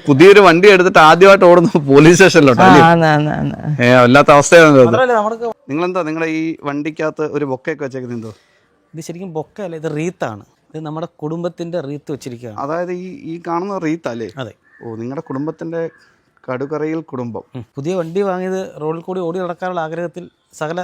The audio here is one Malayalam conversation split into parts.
പുതിയൊരു വണ്ടി എടുത്തിട്ട് ആദ്യമായിട്ട് ഓടുന്നു പോലീസ് സ്റ്റേഷനിലോട്ടോ വല്ലാത്ത അവസ്ഥയാണ്. നിങ്ങളെന്താ നിങ്ങളുടെ ഈ വണ്ടിക്കകത്ത് ഒരു ബൊക്കയൊക്കെ വെച്ചേക്കുന്നത് എന്തോ? ഇത് ശരിക്കും ബൊക്കയല്ല, ഇത് റീത്താണ്. ഇത് നമ്മുടെ കുടുംബത്തിന്റെ റീത്ത് വെച്ചിരിക്കുകയാണ്. അതായത് ഈ കാണുന്ന റീത്തല്ലേ? അതെ. ഓ, നിങ്ങളുടെ കുടുംബത്തിന്റെ കടുകറയിൽ കുടുംബം. പുതിയ വണ്ടി വാങ്ങിയത് റോഡിൽ കൂടി ഓടി നടക്കാനുള്ള ആഗ്രഹത്തിൽ സകല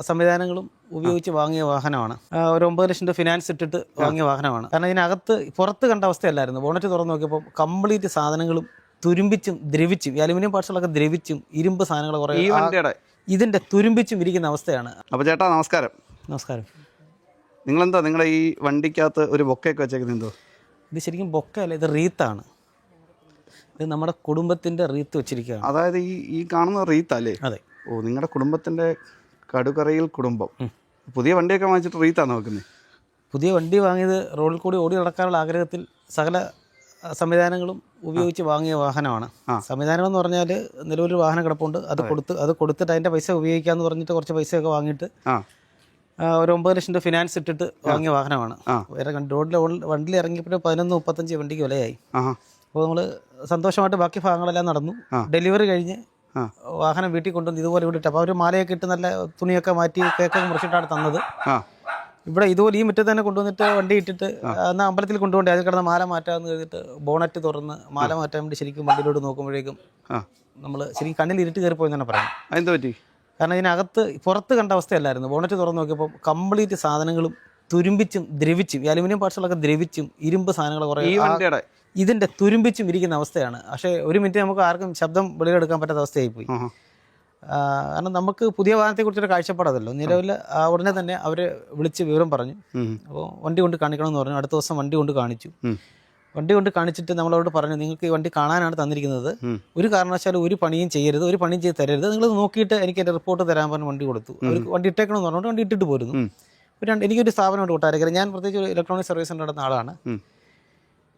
സംവിധാനങ്ങളും ഉപയോഗിച്ച് വാങ്ങിയ വാഹനമാണ്. ഒരു 9 ലക്ഷം രൂപ ഫിനാൻസ് ഇട്ടിട്ട് വാങ്ങിയ വാഹനമാണ്. കാരണം ഇതിനകത്ത് പുറത്ത് കണ്ട അവസ്ഥയല്ലായിരുന്നു. ബോണറ്റ് തുറന്ന് നോക്കിയപ്പോൾ കംപ്ലീറ്റ് സാധനങ്ങളും തുരുമ്പിച്ചും ദ്രവിച്ചും, ഈ അലുമിനിയം പാർട്സുകളൊക്കെ ദ്രവിച്ചും, ഇരുമ്പ് സാധനങ്ങൾ കുറേ ഈ വണ്ടിയുടെ ഇതിന്റെ തുരുമ്പിച്ചും ഇരിക്കുന്ന അവസ്ഥയാണ്. അപ്പോൾ ചേട്ടാ നമസ്കാരം. നമസ്കാരം. നിങ്ങളെന്താ നിങ്ങളുടെ ഈ വണ്ടിക്കകത്ത് ഒരു ബൊക്കയൊക്കെ വെച്ചേക്കുന്നത് എന്തോ? ഇത് ശരിക്കും ബൊക്കയല്ല, ഇത് റീത്താണ്. ഇത് നമ്മുടെ കുടുംബത്തിന്റെ റീത്ത് വെച്ചിരിക്കുകയാണ്. അതായത് ഈ കാണുന്ന റീത്തല്ലേ? അതെ. ഓ, നിങ്ങളുടെ കുടുംബത്തിന്റെ കടുകറയിൽ കുടുംബം. പുതിയ വണ്ടിയൊക്കെ വാങ്ങിച്ചിട്ട് റീത്താണ് നോക്കുന്നത്? പുതിയ വണ്ടി വാങ്ങിയത് റോഡിൽ കൂടി ഓടി നടക്കാനുള്ള ആഗ്രഹത്തിൽ സകല സംവിധാനങ്ങളും ഉപയോഗിച്ച് വാങ്ങിയ വാഹനമാണ്. സംവിധാനം എന്ന് പറഞ്ഞാൽ നിലവിലൊരു വാഹനം കിടപ്പുണ്ട്, അത് കൊടുത്തിട്ട് അതിൻ്റെ പൈസ ഉപയോഗിക്കാമെന്ന് പറഞ്ഞിട്ട് കുറച്ച് പൈസയൊക്കെ വാങ്ങിയിട്ട് ഒരു 9 ലക്ഷം രൂപ ഫിനാൻസ് ഇട്ടിട്ട് വാങ്ങിയ വാഹനമാണ്. റോഡിൽ വണ്ടിയിൽ ഇറങ്ങിയപ്പോൾ 11:35 വണ്ടിക്ക് വിലയായി. അപ്പോൾ നമ്മൾ സന്തോഷമായിട്ട് ബാക്കി ഭാഗങ്ങളെല്ലാം നടന്നു. ഡെലിവറി കഴിഞ്ഞ് വാഹനം വീട്ടിൽ കൊണ്ടുവന്ന് ഇതുപോലെ ഇവിടെ ഇട്ട്, അപ്പോൾ അവർ മാലയൊക്കെ ഇട്ട് നല്ല തുണിയൊക്കെ മാറ്റി കേക്കൊക്കെ മുറിച്ചിട്ടാണ് തന്നത്. ഇവിടെ ഇതുപോലെ ഈ മുറ്റത്ത് തന്നെ കൊണ്ടുവന്നിട്ട് വണ്ടി ഇട്ടിട്ട് എന്നാൽ അമ്പലത്തിൽ കൊണ്ടുപോകണ്ടേ, അതിൽ കിടന്ന മാല മാറ്റാമെന്ന് കഴിഞ്ഞിട്ട് ബോണറ്റ് തുറന്ന് മാല മാറ്റാൻ വേണ്ടി ശരിക്കും വണ്ടിയിലോട്ട് നോക്കുമ്പോഴേക്കും നമ്മൾ ശരിക്കും കണ്ണിൽ ഇരുട്ട് കയറിപ്പോയെന്ന് തന്നെ പറയാം. അതെന്ത് പറ്റി? കാരണം ഇതിനകത്ത് പുറത്ത് കണ്ട അവസ്ഥയല്ലായിരുന്നു. ബോണറ്റ് തുറന്ന് നോക്കിയപ്പോൾ കംപ്ലീറ്റ് സാധനങ്ങളും തുരുമ്പിച്ചും ദ്രവിച്ചും, ഈ അലുമിനിയം പാർട്സുകളൊക്കെ ദ്രവിച്ചും, ഇരുമ്പ് സാധനങ്ങൾ കുറേ ഇതിന്റെ തുരുമ്പിച്ചും ഇരിക്കുന്ന അവസ്ഥയാണ്. പക്ഷേ ഒരു മിനിറ്റ് നമുക്ക് ആർക്കും ശബ്ദം വെളിയെടുക്കാൻ പറ്റാത്ത അവസ്ഥയായിപ്പോയി. കാരണം നമുക്ക് പുതിയ വാഹനത്തെക്കുറിച്ചൊരു കാഴ്ചപ്പാടല്ലോ. നിലവിൽ ഉടനെ തന്നെ അവർ വിളിച്ച് വിവരം പറഞ്ഞു. അപ്പോൾ വണ്ടി കൊണ്ട് കാണിക്കണമെന്ന് പറഞ്ഞു. അടുത്ത ദിവസം വണ്ടി കൊണ്ട് കാണിച്ചു. വണ്ടി കൊണ്ട് കാണിച്ചിട്ട് നമ്മളോട് പറഞ്ഞു, നിങ്ങൾക്ക് ഈ വണ്ടി കാണാനാണ് തന്നിരിക്കുന്നത്, ഒരു കാരണവശാലും ഒരു പണിയും ചെയ്യരുത്, ഒരു പണിയും ചെയ്ത് തരരുത്, നിങ്ങൾ നോക്കിയിട്ട് എനിക്ക് എൻ്റെ റിപ്പോർട്ട് തരാൻ പറഞ്ഞ് വണ്ടി കൊടുത്തു. അവർ വണ്ടി ഇട്ടേക്കണമെന്ന് പറഞ്ഞുകൊണ്ട് വണ്ടി ഇട്ടിട്ട് പോരുന്നു. എനിക്കൊരു സ്ഥാപനമുണ്ട് കൊട്ടാരക്കര, ഞാൻ പ്രത്യേകിച്ച് ഒരു ഇലക്ട്രോണിക് സർവീസ് സെൻ്റർ നടന്ന ആളാണ്.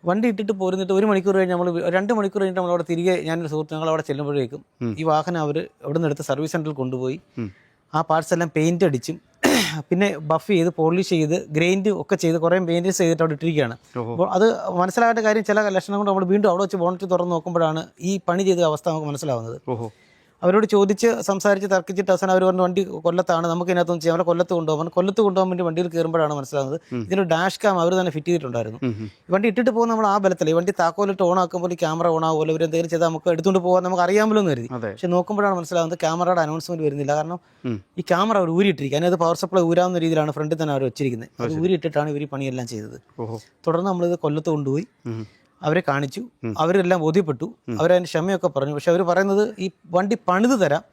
വണ്ടി ഇട്ടിട്ട് പോരുന്നിട്ട് 1 മണിക്കൂർ കഴിഞ്ഞ് നമ്മൾ 2 മണിക്കൂർ കഴിഞ്ഞിട്ട് നമ്മളവിടെ തിരികെ ഞാനൊരു സുഹൃത്ത് ഞങ്ങളവിടെ ചെല്ലുമ്പോഴേക്കും ഈ വാഹനം അവർ അവിടെ നിന്ന് എടുത്ത് സർവീസ് സെൻ്ററിൽ കൊണ്ടുപോയി ആ പാർട്സ് എല്ലാം പെയിൻ്റ് അടിച്ചും പിന്നെ ബഫ് ചെയ്ത് പോളിഷ് ചെയ്ത് ഗ്രൈൻഡ് ഒക്കെ ചെയ്ത് കുറേ മെയിൻ്റെനൻസ് ചെയ്തിട്ട് അവിടെ ഇട്ടിരിക്കുകയാണ്. അപ്പോൾ അത് മനസ്സിലാവേണ്ട കാര്യം, ചില ലക്ഷണം കൊണ്ട് നമ്മൾ വീണ്ടും അവിടെ വെച്ച് ബോണറ്റ് തുറന്ന് നോക്കുമ്പോഴാണ് ഈ പണി ചെയ്ത അവസ്ഥ നമുക്ക് മനസ്സിലാവുന്നത്. അവരോട് ചോദിച്ച് സംസാരിച്ച് തർക്കിച്ചിട്ട് അവസാനം അവർ പറഞ്ഞു വണ്ടി കൊല്ലത്താണ്, നമുക്ക് ഇതിനകത്തൊന്നും ചെയ്യാൻ, അവരെ കൊല്ലത്ത് കൊണ്ടുപോകാൻ വേണ്ടി വണ്ടിയിൽ കയറുമ്പോഴാണ് മനസ്സിലാവുന്നത് ഇതിനൊരു ഡാഷ് ക്യാം അവർ തന്നെ ഫിറ്റ് ചെയ്തിട്ടുണ്ടായിരുന്നു. ഈ വണ്ടി ഇട്ടിട്ട് പോകുന്ന നമ്മൾ ആ ബലത്തില്ല, ഈ വണ്ടി താക്കോലിട്ട് ഓൺ ആക്കുമ്പോൾ ഈ ക്യാമറ ഓൺ ആകുമല്ലോ, ഇവർ എന്തെങ്കിലും ചെയ്താൽ നമുക്ക് എടുത്തുകൊണ്ട് പോകാൻ നമുക്ക് അറിയാമല്ലോ എന്ന് കരുതി. പക്ഷെ നോക്കുമ്പോഴാണ് മനസ്സിലാവുന്നത് ക്യാമറയുടെ അനൗൺസ്മെന്റ് വരുന്നില്ല. കാരണം ഈ ക്യാമറ അവർ ഊരിയിട്ടിരിക്കുക, അതിനകത്ത് പവർ സപ്ലൈ ഊരാവുന്ന രീതിയിലാണ് ഫ്രണ്ടിൽ തന്നെ അവർ വെച്ചിരിക്കുന്നത്. അത് ഊരിയിട്ടിട്ടാണ് ഇവർ ഈ പണിയെല്ലാം ചെയ്തത്. തുടർന്ന് നമ്മളിത് കൊല്ലത്ത് കൊണ്ടുപോയി അവരെ കാണിച്ചു. അവരെല്ലാം ബോധ്യപ്പെട്ടു, അവരതിന് ക്ഷമയൊക്കെ പറഞ്ഞു. പക്ഷെ അവർ പറയുന്നത് ഈ വണ്ടി പണിത് തരാം,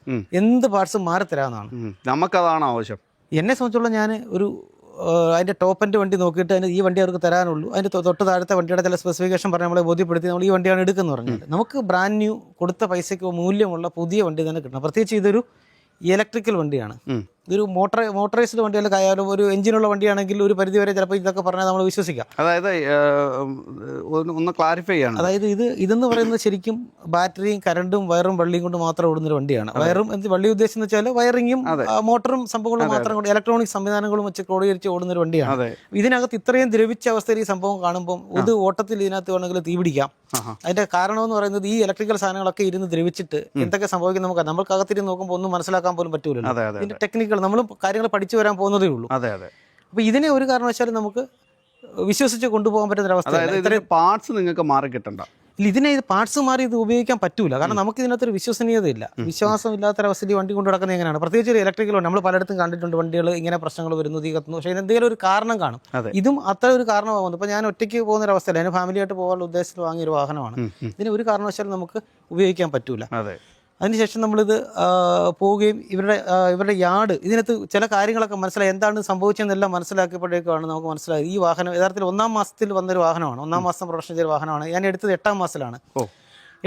എന്ത് പാർട്സും മാറി തരാമെന്നാണ്. നമുക്കതാണ് ആവശ്യം. എന്നെ സംബന്ധിച്ചുള്ള ഞാൻ ഒരു അതിൻ്റെ ടോപ്പ് എൻഡ് വണ്ടി നോക്കിയിട്ട് അതിന് ഈ വണ്ടി അവർക്ക് തരാനുള്ളൂ, അതിൻ്റെ തൊട്ട് താഴത്തെ വണ്ടിയുടെ ചില സ്പെസിഫിക്കേഷൻ പറഞ്ഞ് നമ്മളെ ബോധ്യപ്പെടുത്തി നമ്മൾ ഈ വണ്ടിയാണ് എടുക്കുന്നത് പറഞ്ഞാൽ നമുക്ക് ബ്രാൻഡ് ന്യൂ കൊടുത്ത പൈസയ്ക്ക് മൂല്യമുള്ള പുതിയ വണ്ടി തന്നെ കിട്ടണം. പ്രത്യേകിച്ച് ഇതൊരു ഇലക്ട്രിക്കൽ വണ്ടിയാണ്. ഇതൊരു മോട്ടറൈസ്ഡ് വണ്ടികളൊക്കെ ആയാലും ഒരു എഞ്ചിനുള്ള വണ്ടിയാണെങ്കിൽ ഒരു പരിധി വരെ ചിലപ്പോൾ ഇതൊക്കെ പറഞ്ഞാൽ നമ്മൾ വിശ്വസിക്കാം. അതായത് ഒന്ന് ക്ലാരിഫൈ ചെയ്യണം. അതായത് ഇതെന്ന് പറയുന്നത് ശരിക്കും ബാറ്ററിയും കറണ്ടും വയറും വള്ളിയും കൊണ്ട് മാത്രം ഓടുന്നൊരു വണ്ടിയാണ്. വയറും വള്ളി ഉദ്ദേശം എന്ന് വെച്ചാൽ വയറിങ്ങും മോട്ടറും സംഭവങ്ങളും മാത്രം കൊണ്ട് ഇലക്ട്രോണിക് സംവിധാനങ്ങളും വെച്ച് ക്രോഡീകരിച്ച് ഓടുന്നൊരു വണ്ടിയാണ്. ഇതിനകത്ത് ഇത്രയും ദ്രവിച്ച അവസ്ഥയിൽ ഈ സംഭവം കാണുമ്പോൾ ഇത് ഓട്ടത്തിൽ ഇതിനകത്ത് വേണമെങ്കിൽ തീ പിടിക്കാം. അതിന്റെ കാരണം എന്ന് പറയുന്നത് ഈ ഇലക്ട്രിക്കൽ സാധനങ്ങളൊക്കെ ഇരുന്ന് ദ്രവിച്ചിട്ട് എന്തൊക്കെ സംഭവിക്കും നമുക്കകത്തിരുന്ന് നോക്കുമ്പോൾ ഒന്നും മനസ്സിലാക്കാൻ പോലും പറ്റൂലല്ലോ. ഇതിന്റെ ടെക്നിക്കൽ നമ്മൾ കാര്യങ്ങൾ പഠിച്ചു വരാൻ പോകുന്നതേ ഉള്ളൂ. അപ്പൊ ഇതിനെ ഒരു കാരണവശാലും നമുക്ക് വിശ്വസിച്ച് കൊണ്ടുപോകാൻ പറ്റുന്ന അവസ്ഥ. പാർട്സ് നിങ്ങൾക്ക് മാറി കിട്ടണ്ട. ഇതിനെ പാർട്സ് മാറി ഇത് ഉപയോഗിക്കാൻ പറ്റൂല. കാരണം നമുക്ക് ഇതിനകത്തൊരു വിശ്വസനീയതയില്ല, വിശ്വാസമില്ലാത്തൊരവസ്ഥയിൽ വണ്ടി കൊണ്ട് നടക്കുന്നത് എങ്ങനെയാണ്. പ്രത്യേകിച്ച് ഒരു ഇലക്ട്രിക്കൽ വണ്ടി നമ്മൾ പലയിടത്തും കണ്ടിട്ടുണ്ട്, വണ്ടികൾ ഇങ്ങനെ പ്രശ്നങ്ങൾ വരുന്നു, തീ കത്തുന്നു. പക്ഷേ എന്തെങ്കിലും ഒരു കാരണം കാണും. ഇതും അത്ര ഒരു കാരണമാകുന്നു. ഇപ്പോൾ ഞാൻ ഒറ്റയ്ക്ക് പോകുന്ന ഒരു അവസ്ഥയല്ല, ഞാൻ ഫാമിലിയായിട്ട് പോകാനുള്ള ഉദ്ദേശത്തിൽ വാങ്ങിയൊരു വാഹനമാണ്. ഇതിന് ഒരു കാരണവശാലും നമുക്ക് ഉപയോഗിക്കാൻ പറ്റൂല. അതിനുശേഷം നമ്മളിത് പോവുകയും ഇവരുടെ യാർഡ് ഇതിനകത്ത് ചില കാര്യങ്ങളൊക്കെ മനസ്സിലായി, എന്താണ് സംഭവിച്ചതെന്നെല്ലാം മനസ്സിലാക്കിയപ്പോഴേക്കാണ് നമുക്ക് മനസ്സിലായത് ഈ വാഹനം യഥാർത്ഥത്തിൽ 1-ാം മാസത്തിൽ വന്നൊരു വാഹനമാണ്. 1-ാം മാസം പ്രൊഡക്ഷൻ ചെയ്ത വാഹനമാണ്. ഞാൻ എടുത്തത് 8-ാം മാസത്തിലാണ്.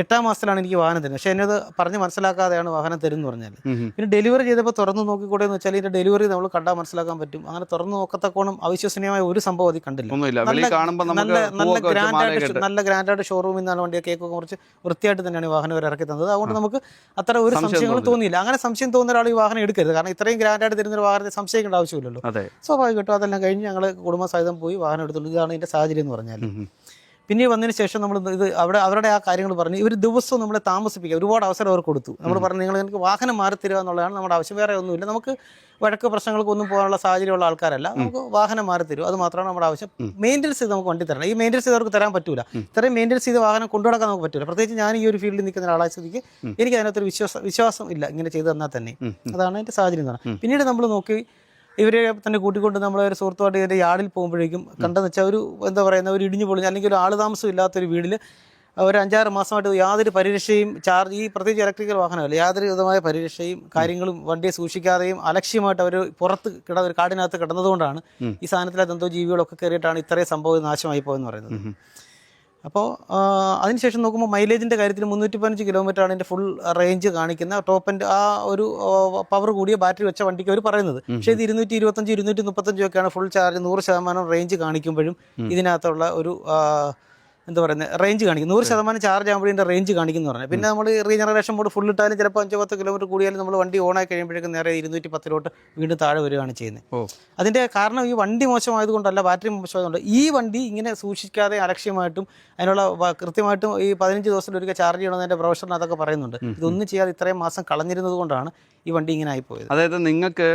8-ാം മാസത്തിലാണ് എനിക്ക് വാഹനം തരുന്നത്. പക്ഷേ എന്നത് പറഞ്ഞ് മനസ്സിലാക്കാതെയാണ് വാഹനം തരുമെന്ന് പറഞ്ഞാൽ. പിന്നെ ഡെലിവറി ചെയ്തപ്പോൾ തുറന്ന് നോക്കിക്കൂടെ എന്ന് വെച്ചാൽ ഇതിന്റെ ഡെലിവറി നമ്മൾ കണ്ടാൽ മനസ്സിലാക്കാൻ പറ്റും. അങ്ങനെ തുറന്ന് നോക്കത്തക്കോണം അവിശ്വസനീയമായ ഒരു സംഭവം അതിൽ കണ്ടില്ല. നല്ല ഗ്രാൻഡായിട്ട് ഷോറൂമിൽ നിന്നാണ് വണ്ടിയെ കേക്കൊക്കെ കുറച്ച് വൃത്തിയായിട്ട് തന്നെയാണ് ഈ വാഹനം അവർ ഇറക്കി തന്നത്. അതുകൊണ്ട് നമുക്ക് അത്ര ഒരു സംശയങ്ങൾ തോന്നിയില്ല. അങ്ങനെ സംശയം തോന്നുന്ന ഒരാൾ ഈ വാഹനം എടുക്കരുത്. കാരണം ഇത്രയും ഗ്രാൻഡായിട്ട് തരുന്ന ഒരു വാഹനത്തെ സംശയിക്കേണ്ട ആവശ്യമില്ലല്ലോ. സ്വാഭാവികമായിട്ടും അതെല്ലാം കഴിഞ്ഞ് ഞങ്ങൾ കുടുംബസഹിതം പോയി വാഹനം എടുത്തുള്ളൂ. ഇതാണ് ഇതിന്റെ സാഹചര്യം എന്ന് പറഞ്ഞാൽ. പിന്നെ വന്നതിന് ശേഷം നമ്മൾ ഇത് അവരുടെ ആ കാര്യങ്ങൾ പറഞ്ഞ് ഇവർ ദിവസവും നമ്മളെ താമസിപ്പിക്കുക, ഒരുപാട് അവസരം അവർ കൊടുത്തു. നമ്മൾ പറഞ്ഞു നിങ്ങൾ എനിക്ക് വാഹനം മാറി തരിക എന്നുള്ളതാണ് നമ്മുടെ ആവശ്യം, വേറെ ഒന്നുമില്ല. നമുക്ക് വഴക്ക് പ്രശ്നങ്ങൾക്കൊന്നും പോകാനുള്ള സാഹചര്യമുള്ള ആൾക്കാരല്ല, നമുക്ക് വാഹനം മാറി തരും, അത് മാത്രമാണ് നമ്മുടെ ആവശ്യം. മെയിൻ്റെനൻസ് ചെയ്ത് നമുക്ക് വണ്ടി തരണം. ഈ മെയിൻ്റെനൻസ് ചെയ്ത് അവർക്ക് തരാൻ പറ്റൂല, ഇത്രയും മെയിൻ്റെനൻസ് ചെയ്ത് വാഹനം കൊണ്ടുനടക്കാൻ നമുക്ക് പറ്റൂല. പ്രത്യേകിച്ച് ഞാൻ ഈ ഒരു ഫീൽഡിൽ നിൽക്കുന്ന ഒരാളായ സ്ഥിതിക്ക് എനിക്ക് അതിനകത്തൊരു വിശ്വാസം ഇല്ല ഇങ്ങനെ ചെയ്ത് തന്നാൽ തന്നെ. അതാണ് എൻ്റെ സാഹചര്യം എന്ന് പറഞ്ഞാൽ. പിന്നീട് നമ്മൾ നോക്കി ഇവരെ തന്നെ കൂട്ടിക്കൊണ്ട് നമ്മളൊരു സുഹൃത്തുമായിട്ട് ഇതിൻ്റെ യാർഡിൽ പോകുമ്പോഴേക്കും കണ്ടെന്ന് വെച്ചാൽ ഒരു എന്താ പറയുന്ന ഒരു ഇടിഞ്ഞു പൊളിഞ്ഞ അല്ലെങ്കിൽ ഒരു ആൾ താമസം ഇല്ലാത്തൊരു വീട്ടിൽ ഒരു 5-6 മാസമായിട്ട് യാതൊരു പരിരക്ഷയും ഈ പ്രത്യേകിച്ച് ഇലക്ട്രിക്കൽ വാഹനമല്ല, യാതൊരു വിധമായ പരിരക്ഷയും കാര്യങ്ങളും വണ്ടിയെ സൂക്ഷിക്കാതെയും അലക്ഷ്യമായിട്ട് അവർ പുറത്ത് ഒരു കാടിനകത്ത് കിടന്നതുകൊണ്ടാണ് ഈ സാധനത്തിലെ എന്തോ ജീവികളൊക്കെ കയറിയിട്ടാണ് ഇത്രയും സംഭവം നാശമായി പോയെന്ന് പറയുന്നത്. അപ്പോൾ അതിനുശേഷം നോക്കുമ്പോൾ മൈലേജിൻ്റെ കാര്യത്തിൽ 315 കിലോമീറ്ററാണ് ഇതിൻ്റെ ഫുൾ റേഞ്ച് കാണിക്കുന്ന ടോപ്പ് ആ ഒരു പവർ കൂടിയ ബാറ്ററി വെച്ച വണ്ടിക്ക് അവർ പറയുന്നത്. പക്ഷേ ഇത് 225, 235 ഒക്കെയാണ് ഫുൾ ചാർജ്, 100% റേഞ്ച് കാണിക്കുമ്പോഴും ഇതിനകത്തുള്ള ഒരു എന്താ പറയുന്നത് റേഞ്ച് കാണിക്കും. 100% ചാർജ് ആകുമ്പോഴും ഇതിൻ്റെ റേഞ്ച് കാണിക്കുന്നു പറഞ്ഞാൽ. പിന്നെ നമ്മൾ റീജനറേഷൻ മോഡ് ഫുൾ ഇട്ടാലും ചിലപ്പോൾ 5-10 കിലോമീറ്റർ കൂടിയാലും നമ്മൾ വണ്ടി ഓണായി കഴിയുമ്പോഴേക്കും നേരെ 210 വീണ്ടും താഴെ വരികയാണ് ചെയ്യുന്നത്. അതിൻ്റെ കാരണം ഈ വണ്ടി മോശമായതുകൊണ്ടല്ല, ബാറ്ററി മോശമായതുകൊണ്ട്. ഈ വണ്ടി ഇങ്ങനെ സൂക്ഷിക്കാതെ അലക്ഷ്യമായിട്ടും അതിനുള്ള കൃത്യമായിട്ടും ഈ 15 ദിവസത്തിലൊരിക്കൽ ചാർജ് ചെയ്യണമെന്ന് പ്രൊഫഷണൽ അതൊക്കെ പറയുന്നുണ്ട്. ഇതൊന്നും ചെയ്യാതെ ഇത്രയും മാസം കളഞ്ഞിരുന്നത് കൊണ്ടാണ് ഈ വണ്ടി ഇങ്ങനെ ആയിപ്പോയത്. അതായത് നിങ്ങൾക്ക്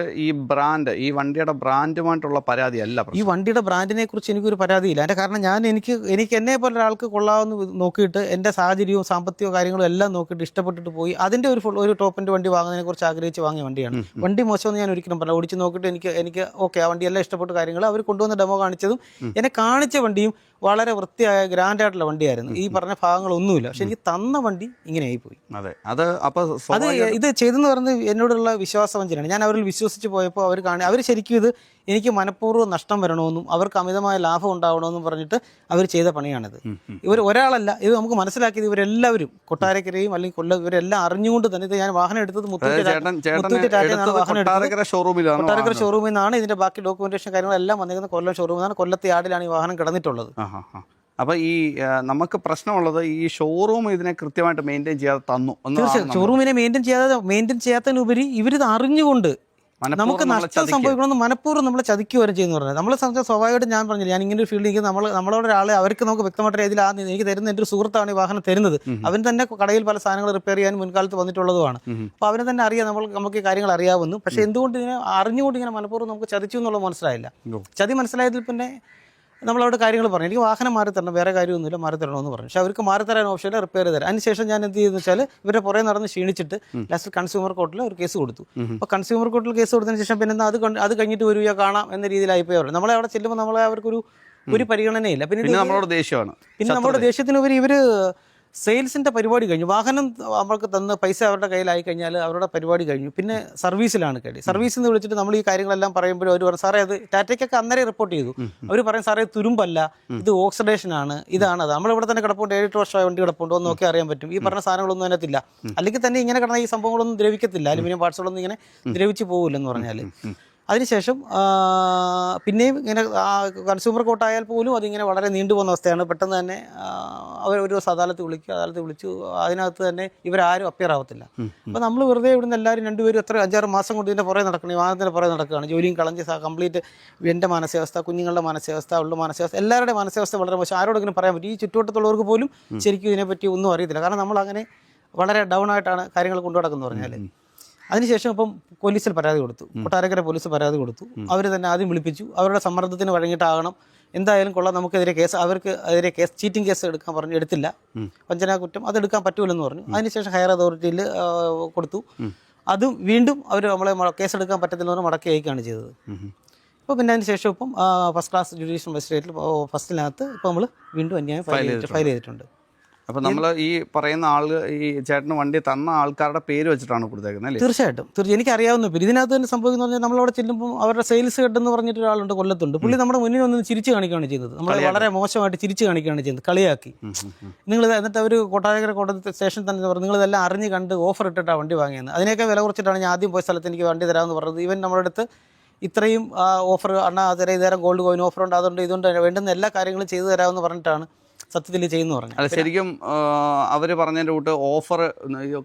ഈ വണ്ടിയുടെ ബ്രാൻഡുമായിട്ടുള്ള പരാതി അല്ല, ഈ വണ്ടിയുടെ ബ്രാൻഡിനെ കുറിച്ച് എനിക്കൊരു പരാതിയില്ല. അതിൻ്റെ കാരണം എനിക്ക് എന്നെ പോലെ ഒരാൾക്ക് കൊള്ളാമെന്ന് നോക്കിയിട്ട് എൻ്റെ സാഹചര്യവും സാമ്പത്തികവും കാര്യങ്ങളും എല്ലാം നോക്കിയിട്ട് ഇഷ്ടപ്പെട്ടിട്ട് പോയി അതിൻ്റെ ഒരു ടോപ്പിൻ്റെ വണ്ടി വാങ്ങുന്നതിനെ കുറിച്ച് ആഗ്രഹിച്ച് വാങ്ങിയ വണ്ടിയാണ്. വണ്ടി മോശമെന്ന് ഞാൻ ഒരിക്കലും പറഞ്ഞില്ല. ഓടിച്ച് നോക്കിയിട്ട് എനിക്ക് ഓക്കെ ആ വണ്ടിയെല്ലാം ഇഷ്ടപ്പെട്ട കാര്യങ്ങൾ അവർ കൊണ്ടുവന്ന ഡെമോ കാണിച്ചതും എന്നെ കാണിച്ച വണ്ടിയും വളരെ വൃത്തിയായ ഗ്രാൻഡായിട്ടുള്ള വണ്ടിയായിരുന്നു. ഈ പറഞ്ഞ ഭാഗങ്ങളൊന്നുമില്ല. പക്ഷെ എനിക്ക് തന്ന വണ്ടി ഇങ്ങനെ ആയിപ്പോയി. അത് ഇത് ചെയ്തെന്ന് പറയുന്നത് എന്നോടുള്ള വിശ്വാസവഞ്ചനയാണ്. ഞാൻ അവരിൽ വിശ്വസിച്ച് പോയപ്പോൾ അവർ ശരിക്കും ഇത് എനിക്ക് മനഃപൂർവ്വം നഷ്ടം വരണമെന്നും അവർക്ക് അമിതമായ ലാഭം ഉണ്ടാവണമെന്നും പറഞ്ഞിട്ട് അവർ ചെയ്ത പണിയാണിത്. ഒരാളല്ല, ഇത് നമുക്ക് മനസ്സിലാക്കിയത് ഇവരെല്ലാവരും കൊട്ടാരക്കരയും അല്ലെങ്കിൽ കൊല്ലം ഇവരെല്ലാം അറിഞ്ഞുകൊണ്ട് തന്നെ. ഇത് ഞാൻ വാഹനം എടുത്തത് കൊട്ടാരക്കര ഷോറൂമിൽ നിന്നാണ്. ഇതിന്റെ ബാക്കി ഡോക്യുമെന്റേഷൻ കാര്യങ്ങളെല്ലാം വന്നിരിക്കുന്നത് കൊല്ലം ഷോറൂമിൽ നിന്നാണ്. കൊല്ലത്തെ യാർഡിലാണ് ഈ വാഹനം കിടന്നിട്ടുള്ളത്. അപ്പോൾ ഈ നമുക്ക് പ്രശ്നമുള്ളത് ഈ ഷോറൂം ഇതിനെ കൃത്യമായിട്ട് മെയിൻറ്റെയിൻ ചെയ്യാതെ തന്നു. തീർച്ചയായും ഷോറൂമിനെ മെയിൻറ്റെയിൻ ചെയ്യാത്തതിനുപരി ഇവരിത് അറിഞ്ഞുകൊണ്ട് നമുക്ക് നഷ്ടം സംഭവിക്കണമെന്ന് മനഃപൂർവ്വം നമ്മളെ ചതിക്കുവരെ ചെയ്യുന്നു പറഞ്ഞത്. നമ്മളെ സംബന്ധിച്ച് സ്വാഭാവികമായിട്ടും ഞാൻ പറഞ്ഞില്ല, ഞാൻ ഇങ്ങനെ ഒരു ഫീൽഡിലേക്ക് നമ്മളോട് ഒരാളെ അവർക്ക് നമുക്ക് വ്യക്തമായിട്ട് രീതിയിൽ എനിക്ക് തരുന്ന എൻ്റെ ഒരു സുഹൃത്താണ് ഈ വാഹനം തരുന്നത്. അവൻ തന്നെ കടയിൽ പല സാധനങ്ങൾ റിപ്പയർ ചെയ്യാൻ മുൻകാലത്ത് വന്നിട്ടുള്ളതുമാണ്. അപ്പോൾ അവന് തന്നെ അറിയാം നമുക്ക് ഈ കാര്യങ്ങൾ അറിയാവുന്നു. പക്ഷേ എന്തുകൊണ്ട് ഇതിനെ അറിഞ്ഞുകൊണ്ട് ഇങ്ങനെ മനഃപൂർവ്വം നമുക്ക് ചതിച്ചു എന്നുള്ളത് മനസ്സിലായില്ല. ചതി മനസ്സിലായതിൽ പിന്നെ നമ്മളവിടെ കാര്യങ്ങൾ പറഞ്ഞു, എനിക്ക് വാഹനം മാറി തരണം, വേറെ കാര്യമൊന്നുമില്ല, മാറി തരണമെന്ന് പറഞ്ഞു. പക്ഷേ അവർക്ക് മാറി തരാൻ ഓപ്ഷനില്ല, റിപ്പയർ തരാം. അതിനുശേഷം ഞാൻ എന്ത് ചെയ്തെന്ന് വെച്ചാൽ ഇവരുടെ പുറകെ നടന്ന് ക്ഷീണിച്ചിട്ട് ലാസ്റ്റ് കൺസ്യൂമർ കോർട്ടിൽ ഒരു കേസ് കൊടുത്തു. അപ്പോൾ കൺസ്യൂമർ കോർട്ടിൽ കേസ് കൊടുത്തതിന് ശേഷം പിന്നെ അത് കഴിഞ്ഞിട്ട് വരിക കാണാം എന്ന രീതിയിലായിപ്പോയി. അവർ നമ്മളെ അവിടെ ചെല്ലുമ്പോൾ നമ്മളെ അവർക്കൊരു പരിഗണനയില്ല. പിന്നെ നമ്മളോട് ദേഷ്യമാണ്. പിന്നെ നമ്മുടെ ദേഷ്യത്തിനുപരി ഇവർ സെയിൽസിൻ്റെ പരിപാടി കഴിഞ്ഞു. വാഹനം നമ്മൾക്ക് തന്ന് പൈസ അവരുടെ കയ്യിലായി കഴിഞ്ഞാൽ അവരുടെ പരിപാടി കഴിഞ്ഞു. പിന്നെ സർവീസിലാണ് കേട്ടി. സർവീസിൽ നിന്ന് വിളിച്ചിട്ട് നമ്മൾ ഈ കാര്യങ്ങളെല്ലാം പറയുമ്പോഴും അവർ പറയും സാറേ അത് ടാറ്റയ്ക്കൊക്കെ അന്നേരം റിപ്പോർട്ട് ചെയ്തു. അവർ പറയും സാറേ തുരുമ്പല്ല, ഇത് ഓക്സിഡേഷനാണ്, ഇതാണത്. നമ്മളിവിടെ തന്നെ കിടപ്പുണ്ട്, 7-8 വർഷമായ വണ്ടി കിടപ്പുണ്ടോ എന്ന് നോക്കി അറിയാൻ പറ്റും. ഈ പറഞ്ഞ സാധനങ്ങളൊന്നും അതിനകത്തില്ല. അല്ലെങ്കിൽ തന്നെ ഇങ്ങനെ കിടന്ന ഈ സംഭവങ്ങളൊന്നും ദ്രവിക്കത്തില്ല, അലുമിനിയം പാർട്സുകളൊന്നും ഇങ്ങനെ ദ്രവിച്ച് പോകില്ലെന്ന് പറഞ്ഞാൽ. അതിനുശേഷം പിന്നെയും ഇങ്ങനെ കൺസ്യൂമർ കോർട്ടായാൽ പോലും അതിങ്ങനെ വളരെ നീണ്ടുപോകുന്ന അവസ്ഥയാണ്. പെട്ടെന്ന് തന്നെ അവർ അദാലത്ത് വിളിച്ചു. അതിനകത്ത് തന്നെ ഇവരാരും അപ്പിയർ ആവത്തില്ല. അപ്പോൾ നമ്മൾ വെറുതെ ഇവിടുന്ന് എല്ലാവരും രണ്ടുപേരും 5-6 മാസം കൊണ്ട് ഇതിൻ്റെ പുറകെ നടക്കണം, ഈ വാഹനത്തിൻ്റെ പുറകെ നടക്കുകയാണ്. ജോലിയും കളഞ്ഞ് കംപ്ലീറ്റ് എൻ്റെ മാനസികാവസ്ഥ, കുഞ്ഞുങ്ങളുടെ മാനസികാവസ്ഥ, അവളുടെ മാനസികാവസ്ഥ, എല്ലാവരുടെ മാനസികാവസ്ഥ വളരെ മോശം. ആരോടെങ്കിലും പറയാൻ പറ്റും. ഈ ചുറ്റുവട്ടത്തുള്ളവർക്ക് പോലും ശരിക്കും ഇതിനെപ്പറ്റി ഒന്നും അറിയത്തില്ല. കാരണം നമ്മളങ്ങനെ വളരെ ഡൗൺ ആയിട്ടാണ് കാര്യങ്ങൾ കൊണ്ടു നടക്കുന്നത് പറഞ്ഞാൽ. അതിനുശേഷം ഇപ്പം പോലീസിൽ പരാതി കൊടുത്തു, കൊട്ടാരക്കര പോലീസ് പരാതി കൊടുത്തു. അവർ തന്നെ ആദ്യം വിളിപ്പിച്ചു. അവരുടെ സമ്മർദ്ദത്തിന് വഴങ്ങിയിട്ടാകണം, എന്തായാലും കൊള്ളാം, നമുക്കെതിരെ കേസ് ചീറ്റിംഗ് കേസ് എടുക്കാൻ പറഞ്ഞു. എടുത്തില്ല, വഞ്ചനാ കുറ്റം അതെടുക്കാൻ പറ്റൂലെന്ന് പറഞ്ഞു. അതിനുശേഷം ഹയർ അതോറിറ്റിയിൽ കൊടുത്തു. അതും വീണ്ടും അവർ നമ്മളെ കേസെടുക്കാൻ പറ്റത്തില്ലെന്ന് മടക്കി അയക്കുകയാണ് ചെയ്തത്. അപ്പോൾ പിന്നെ അതിന് ശേഷം ഇപ്പം ഫസ്റ്റ് ക്ലാസ് ജുഡീഷ്യൽ മജിസ്ട്രേറ്റിൽ ഫസ്റ്റിനകത്ത് ഇപ്പോൾ നമ്മൾ വീണ്ടും അന്യായം ഫയൽ ചെയ്തിട്ടുണ്ട്. അപ്പോൾ നമ്മൾ ഈ പറയുന്ന ഈ ചേട്ടന് വണ്ടി തന്ന ആൾക്കാരുടെ പേര് വെച്ചിട്ടാണ് കൊടുത്തേക്കുന്നത്. തീർച്ചയായിട്ടും എനിക്കറിയാവുന്ന പേര്. ഇതിനകത്ത് തന്നെ സംഭവിക്കുന്ന പറഞ്ഞാൽ നമ്മളവിടെ ചെല്ലുമ്പോൾ അവരുടെ സെയിൽസ് ഹെഡ് എന്ന് പറഞ്ഞിട്ട് ഒരാളുണ്ട് കൊല്ലത്തുണ്ട്. പുള്ളി നമ്മുടെ മുന്നിൽ വന്ന് ചിരിച്ച് കാണിക്കുകയാണ് ചെയ്യുന്നത്. നമ്മളെ വളരെ മോശമായിട്ട് ചിരിച്ച് കാണിക്കുകയാണ് ചെയ്യുന്നത്, കളിയാക്കി. എന്നിട്ട് അവർ കൊട്ടാരക്കര കോടതി സ്റ്റേഷൻ തന്നെ പറഞ്ഞു നിങ്ങളിതെല്ലാം അറിഞ്ഞ് കണ്ട് ഓഫർ ഇട്ടിട്ടാണ് വണ്ടി വാങ്ങിയത്. അതിനൊക്കെ വില കുറച്ചിട്ടാണ് ഞാൻ ആദ്യം പോയ സ്ഥലത്ത് എനിക്ക് വണ്ടി തരാമെന്ന് പറഞ്ഞത്. ഇവൻ നമ്മുടെ അടുത്ത് ഇത്രയും ഓഫർ അണ്ണാ ഇതേരം ഗോൾഡ് കോയിൻ ഓഫർ ഉണ്ട്, അതുകൊണ്ട് ഇതുകൊണ്ട് വേണ്ടുന്ന എല്ലാ കാര്യങ്ങളും ചെയ്തു തരാമെന്ന് പറഞ്ഞിട്ടാണ് സത്യത്തിൽ ചെയ്യുന്നു പറഞ്ഞു. അല്ല ശരിക്കും അവർ പറഞ്ഞതിൻ്റെ കൂട്ട് ഓഫർ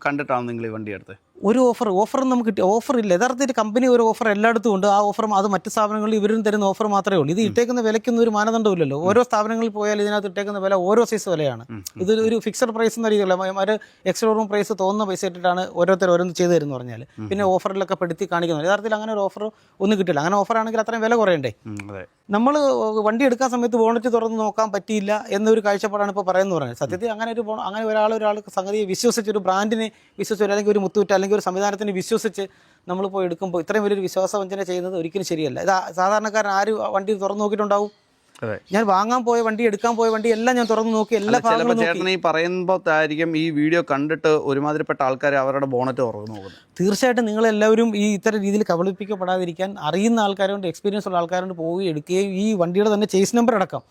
കണ്ടിട്ടാണ് നിങ്ങൾ ഈ വണ്ടി എടുത്തത്? ഒരു ഓഫർ നമുക്ക് കിട്ടി, ഓഫർ ഇല്ല. യഥാർത്ഥത്തിൽ കമ്പനി ഒരു ഓഫർ എല്ലായിടത്തും ഉണ്ട്. ആ ഓഫർ അത് മറ്റ് സ്ഥാപനങ്ങളിൽ ഇവരും തരുന്ന ഓഫർ മാത്രമേ ഉള്ളൂ. ഇത് ഇട്ടേക്കുന്ന വിലയ്ക്കൊന്നും ഒരു മാനദണ്ഡമില്ലല്ലോ. ഓരോ സ്ഥാപനങ്ങളിൽ പോയാൽ ഇതിനകത്ത് ഇട്ടേക്കുന്ന വില ഓരോ സൈസ് വിലയാണ്. ഇത് ഒരു ഫിക്സഡ് പ്രൈസ് എന്ന രീതിയിലുള്ള ഒരു എക്സ്ട്രോറൂം പ്രൈസ് തോന്നുന്ന പൈസ ഇട്ടിട്ടാണ് ഓരോരുത്തർ ഓരോന്ന് ചെയ്തു തരുന്നു പറഞ്ഞാൽ പിന്നെ ഓഫറിലൊക്കെ പെടുത്തി കാണിക്കുന്നത്. യഥാർത്ഥത്തിൽ അങ്ങനെ ഒരു ഓഫർ ഒന്നും കിട്ടില്ല. അങ്ങനെ ഓഫർ ആണെങ്കിൽ അത്രയും വില കുറയണ്ടേ? നമ്മൾ വണ്ടി എടുക്കാൻ സമയത്ത് ബോണറ്റ് തുറന്ന് നോക്കാൻ പറ്റിയില്ല എന്നൊരു കാഴ്ചപ്പാടാണ് ഇപ്പോൾ പറയുന്നത്. സത്യത്തിൽ അങ്ങനെ ഒരാൾക്ക് സംഗതിയെ വിശ്വസിച്ച് ഒരു ബ്രാൻഡിനെ വിശ്വസിച്ച് അല്ലെങ്കിൽ ഒരു മുത്തൂറ്റ് അല്ലെങ്കിൽ ഒരു സംവിധാനത്തിന് വിശ്വസിച്ച് നമ്മൾ പോയി എടുക്കുമ്പോൾ ഇത്രയും വലിയൊരു വിശ്വാസവഞ്ചന ചെയ്യുന്നത് ഒരിക്കലും ശരിയല്ല. ഇത് സാധാരണക്കാരൻ ആര് വണ്ടി തുറന്നു നോക്കിയിട്ടുണ്ടാവും? ഞാൻ വാങ്ങാൻ പോയ വണ്ടി, എടുക്കാൻ പോയ വണ്ടി എല്ലാം ഞാൻ തുറന്നു നോക്കി, എല്ലാ ഭാഗങ്ങളും ചേട്ടൻ ഈ പറയുമ്പോഴായിരിക്കും ഈ വീഡിയോ കണ്ടിട്ട് ഒരുമാതിരിപ്പെട്ട ആൾക്കാർ അവരുടെ ബോണറ്റ് തുറന്നു നോക്കുന്നത്. തീർച്ചയായിട്ടും നിങ്ങളെല്ലാവരും ഈ ഇത്തരം രീതിയിൽ കബളിപ്പിക്കപ്പെടാതിരിക്കാൻ അറിയുന്ന ആൾക്കാരുണ്ട്, എക്സ്പീരിയൻസ് ഉള്ള ആൾക്കാരുണ്ട് പോയി എടുക്കുകയും ഈ വണ്ടിയുടെ തന്നെ ചേസ് നമ്പർ അടക്കം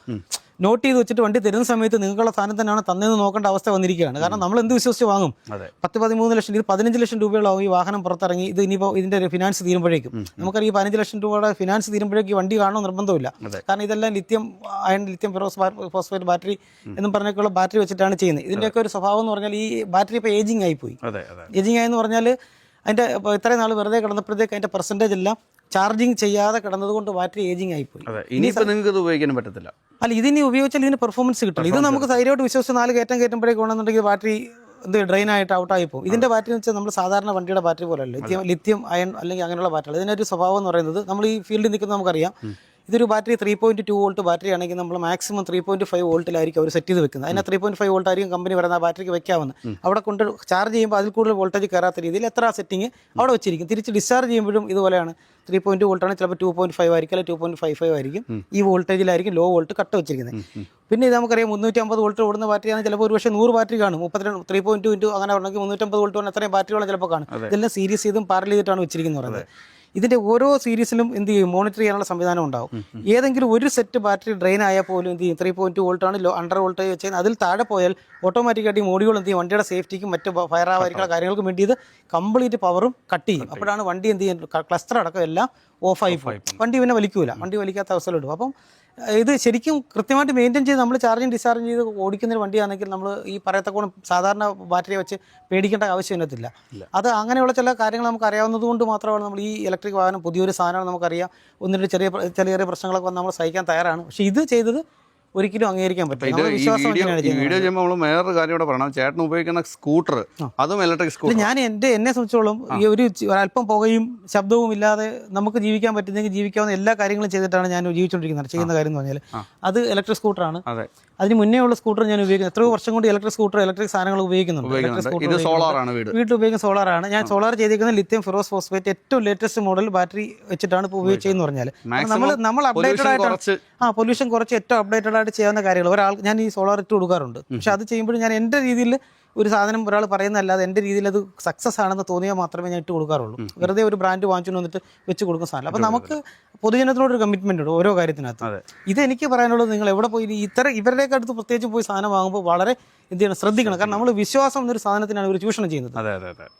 നോട്ട് ചെയ്ത് വെച്ചിട്ട് വണ്ടി തരുന്ന സമയത്ത് നിങ്ങളുടെ സാധനം തന്നെയാണ് തന്നെന്ന് നോക്കേണ്ട അവസ്ഥ വന്നിരിക്കുകയാണ്. കാരണം നമ്മൾ എന്ത് വിശ്വസിച്ച് വാങ്ങും? 10-13 ലക്ഷം, ഇത് 15 ലക്ഷം രൂപയോളാവും ഈ വാഹനം പുറത്തിറങ്ങി. ഇത് ഇനിയിപ്പോൾ ഇതിന്റെ ഫിനാൻസ് തീരുമ്പോഴേക്കും നമുക്കറിയാം 15 ലക്ഷം രൂപയുടെ ഫിനാൻസ് തീരുമ്പോഴേക്കും ഈ വണ്ടി കാണണമെന്ന് നിർബന്ധമില്ല. കാരണം ഇതെല്ലാം ലിത്യം ഫോസ്ഫേറ്റ് ബാറ്ററി എന്നും പറഞ്ഞൊക്കെയുള്ള ബാറ്ററി വെച്ചിട്ടാണ് ചെയ്യുന്നത്. ഇതിന്റെയൊക്കെ ഒരു സ്വഭാവം എന്ന് പറഞ്ഞാൽ ഈ ബാറ്ററി ഇപ്പോൾ ഏജിങ് ആയിപ്പോയി. ഏജിങ് ആയെന്ന് പറഞ്ഞാൽ അതിന്റെ ഇത്രയും നാൾ വെറുതെ കിടന്നപ്പോഴത്തേക്ക് അതിന്റെ പെർസെൻറ്റേജ് എല്ലാം ചാർജിങ് ചെയ്യാതെ കിടന്നതുകൊണ്ട് ബാറ്ററി ഏജിങ് ആയിപ്പോയി. ഇനിയിപ്പോൾ നിങ്ങൾക്ക് ഇത് ഉപയോഗിക്കാൻ പറ്റത്തില്ല. അല്ല, ഇതിനി ഉപയോഗിച്ചാൽ ഇതിന് പെർഫോമൻസ് കിട്ടില്ല. ഇത് നമുക്ക് ധൈര്യമായിട്ട് വിശ്വസിച്ച് 4 കയറ്റുമ്പോഴേക്ക് വേണമെന്നുണ്ടെങ്കിൽ ബാറ്ററി ഡ്രെയിൻ ആയിട്ട് ഔട്ടായി പോകും. ഇതിന്റെ ബാറ്ററി എന്ന് വെച്ചാൽ നമ്മൾ സാധാരണ വണ്ടിയുടെ ബാറ്ററി പോലെയല്ല, ലിത്യം അയൺ അല്ലെങ്കിൽ അങ്ങനെയുള്ള ബാറ്ററി. ഇതിനൊരു സ്വഭാവം എന്ന് പറയുന്നത് നമ്മൾ ഈ ഫീൽഡിൽ നിൽക്കുന്നത് നമുക്കറിയാം. ഇതൊരു ബാറ്ററി 3.2 വോൾട്ട് ബാറ്ററി ആണെങ്കിൽ നമ്മൾ മാക്സിമം 3.5 വോൾട്ടിലായിരിക്കും അവർ സെറ്റ് ചെയ്ത് വെക്കുന്നത്. അതിനെ 3.5 വോൾട്ട് ആയിരിക്കും കമ്പനി പറയുന്ന ബാറ്ററിക്ക് വെക്കാവുന്നത്. അവിടെ കൊണ്ട് ചാർജ് ചെയ്യുമ്പോൾ അതിൽ കൂടുതൽ വോൾട്ടേജ് കയറാത്ത രീതിയിൽ എത്ര സെറ്റിംഗ് അവിടെ വെച്ചിരിക്കും. തിരിച്ച് ഡിസ്ചാർജ് ചെയ്യുമ്പോഴും ഇതുപോലെയാണ്. 3.2 വോൾട്ടാണ്, ചിലപ്പോൾ 2.5 ആയിരിക്കും, അല്ലെങ്കിൽ 2.55 ആയിരിക്കും. ഈ വോൾട്ടേജിലായിരിക്കും ലോ വോൾട്ട് കട്ട് വെച്ചിരിക്കുന്നത്. പിന്നെ ഇത് നമുക്കറിയാം 350 വോൾട്ട് ഓടുന്ന ബാറ്ററിയാണ്. ചിലപ്പോൾ ഒരു പക്ഷേ 100 ബാറ്ററി കാണും. 3.2 അങ്ങനെ പറഞ്ഞെങ്കിൽ 350 വോൾട്ട് കൊണ്ട് അത്രയും ബാറ്ററികളും ചിലപ്പോൾ കാണും. ഇതെല്ലാം സീരീസ് ചെയ്തും പാരലൽ ചെയ്തിട്ടാണ് വെച്ചിരിക്കുന്നത് പറയുന്നത്. ഇതിന്റെ ഓരോ സീരീസിലും എന്ത് ചെയ്യും, മോണിറ്റർ ചെയ്യാനുള്ള സംവിധാനം ഉണ്ടാവും. ഏതെങ്കിലും ഒരു സെറ്റ് ബാറ്ററി ഡ്രെയിൻ ആയാൽ പോലും എന്ത് ചെയ്യും, 3.2 വോൾട്ടാണ് അണ്ടർ വോൾട്ടേജ് വെച്ചാൽ അതിൽ താഴെ പോയാൽ ഓട്ടോമാറ്റിക്കായിട്ട് ഈ മോഡ്യൂൾ എന്ത് ചെയ്യും, വണ്ടിയുടെ സേഫ്റ്റിക്കും മറ്റ് ഫയർ ആവാതിരിക്കുന്ന കാര്യങ്ങൾക്കും വേണ്ടി ഇത് കംപ്ലീറ്റ് പവറും കട്ട് ചെയ്യും. അപ്പോഴാണ് വണ്ടി എന്ത് ചെയ്യും, ക്ലസ്റ്റർ അടക്കം എല്ലാം ഓഫായി പോയി വണ്ടി പിന്നെ വലിക്കൂല, വണ്ടി വലിക്കാത്ത അവസ്ഥയിലിടും. അപ്പം ഇത് ശരിക്കും കൃത്യമായിട്ട് മെയിൻറ്റെയിൻ ചെയ്ത് നമ്മൾ ചാർജിങ് ഡിസ്ചാർജ് ചെയ്ത് ഓടിക്കുന്നൊരു വണ്ടിയാണെങ്കിൽ നമ്മൾ ഈ പറയത്തക്കോണം സാധാരണ ബാറ്ററി വെച്ച് പേടിക്കേണ്ട ആവശ്യം വരത്തില്ല. അത് അങ്ങനെയുള്ള ചില കാര്യങ്ങൾ നമുക്ക് അറിയാവുന്നത് കൊണ്ട് മാത്രമാണ് നമ്മൾ ഈ ഇലക്ട്രിക് വാഹനം പുതിയൊരു സാധനമാണ്, നമുക്കറിയാം. ഒന്നിൻ്റെ ചെറിയ ചെറിയ പ്രശ്നങ്ങളൊക്കെ വന്ന് നമ്മൾ സഹിക്കാൻ തയ്യാറാണ്. പക്ഷേ ഇത് ചെയ്തത് ഒരിക്കലും അംഗീകരിക്കാൻ പറ്റില്ല. വീഡിയോ ചെയ്യുമ്പോൾ നമ്മൾ വേറൊരു കാര്യം കൂടെ പറയണം. ചേട്ടൻ ഉപയോഗിക്കുന്ന സ്കൂട്ടർ അതും ഇലക്ട്രിക് സ്കൂട്ടർ. ഞാൻ എന്നെ സംബന്ധിച്ചോളം ഈ ഒരു അല്പം പുകയും ശബ്ദവും ഇല്ലാതെ നമുക്ക് ജീവിക്കാൻ പറ്റുന്നെങ്കിൽ ജീവിക്കാവുന്ന എല്ലാ കാര്യങ്ങളും ചെയ്തിട്ടാണ് ഞാൻ ജീവിച്ചുകൊണ്ടിരിക്കുന്നത്. ചെയ്യുന്ന കാര്യം എന്ന് പറഞ്ഞാൽ അത് ഇലക്ട്രിക് സ്കൂട്ടറാണ്. അതിന് മുന്നേ ഉള്ള സ്കൂട്ടർ ഞാൻ ഉപയോഗിക്കുന്നത് എത്രയോ വർഷം കൊണ്ട് ഇലക്ട്രിക് സ്കൂട്ടർ, ഇലക്ട്രിക് സാധനങ്ങൾ ഉപയോഗിക്കുന്നുണ്ട്. വീട്ടിൽ ഉപയോഗിക്കുന്ന സോളാറാണ്. ഞാൻ സോളാർ ചെയ്തിരിക്കുന്നത് ലിത്യം ഫെറോസ് ഫോസ്ഫേറ്റ് ഏറ്റവും ലേറ്റസ്റ്റ് മോഡൽ ബാറ്ററി വെച്ചിട്ടാണ് ഇപ്പോൾ ഉപയോഗിച്ചതെന്ന് പറഞ്ഞാൽ നമ്മൾ അപ്ഡേറ്റഡ് ആയിട്ടാണ് പൊല്യൂഷൻ കുറച്ച് ഏറ്റവും അപ്ഡേറ്റഡ് ആയിട്ട് ചെയ്യാവുന്ന കാര്യങ്ങൾ. ഞാൻ ഈ സോളാർ ഇട്ട് കൊടുക്കാറുണ്ട്. പക്ഷെ അത് ചെയ്യുമ്പോൾ ഞാൻ എൻ്റെ രീതിയിൽ ഒരു സാധനം ഒരാൾ പറയുന്നതല്ലാതെ എൻ്റെ രീതിയിൽ അത് സക്സസ് ആണെന്ന് തോന്നിയാൽ മാത്രമേ ഞാൻ ഇട്ട് കൊടുക്കാറുള്ളൂ. വെറുതെ ഒരു ബ്രാൻഡ് വാങ്ങിച്ചു വന്നിട്ട് വെച്ച് കൊടുക്കുന്ന സാധനം. അപ്പം നമുക്ക് പൊതുജനത്തിനോടൊരു കമ്മിറ്റ്മെൻ്റ് ഉണ്ട് ഓരോ കാര്യത്തിനകത്ത്. ഇത് എനിക്ക് പറയാനുള്ളത്, നിങ്ങൾ എവിടെ പോയി ഇവരുടെയൊക്കെ അടുത്ത് പ്രത്യേകിച്ച് പോയി സാധനം വാങ്ങുമ്പോൾ വളരെ എന്ത് ചെയ്യണം, ശ്രദ്ധിക്കണം. കാരണം നമ്മൾ വിശ്വാസം എന്നൊരു സാധനത്തിനാണ് ഇവർ ചൂഷണം ചെയ്യുന്നത്.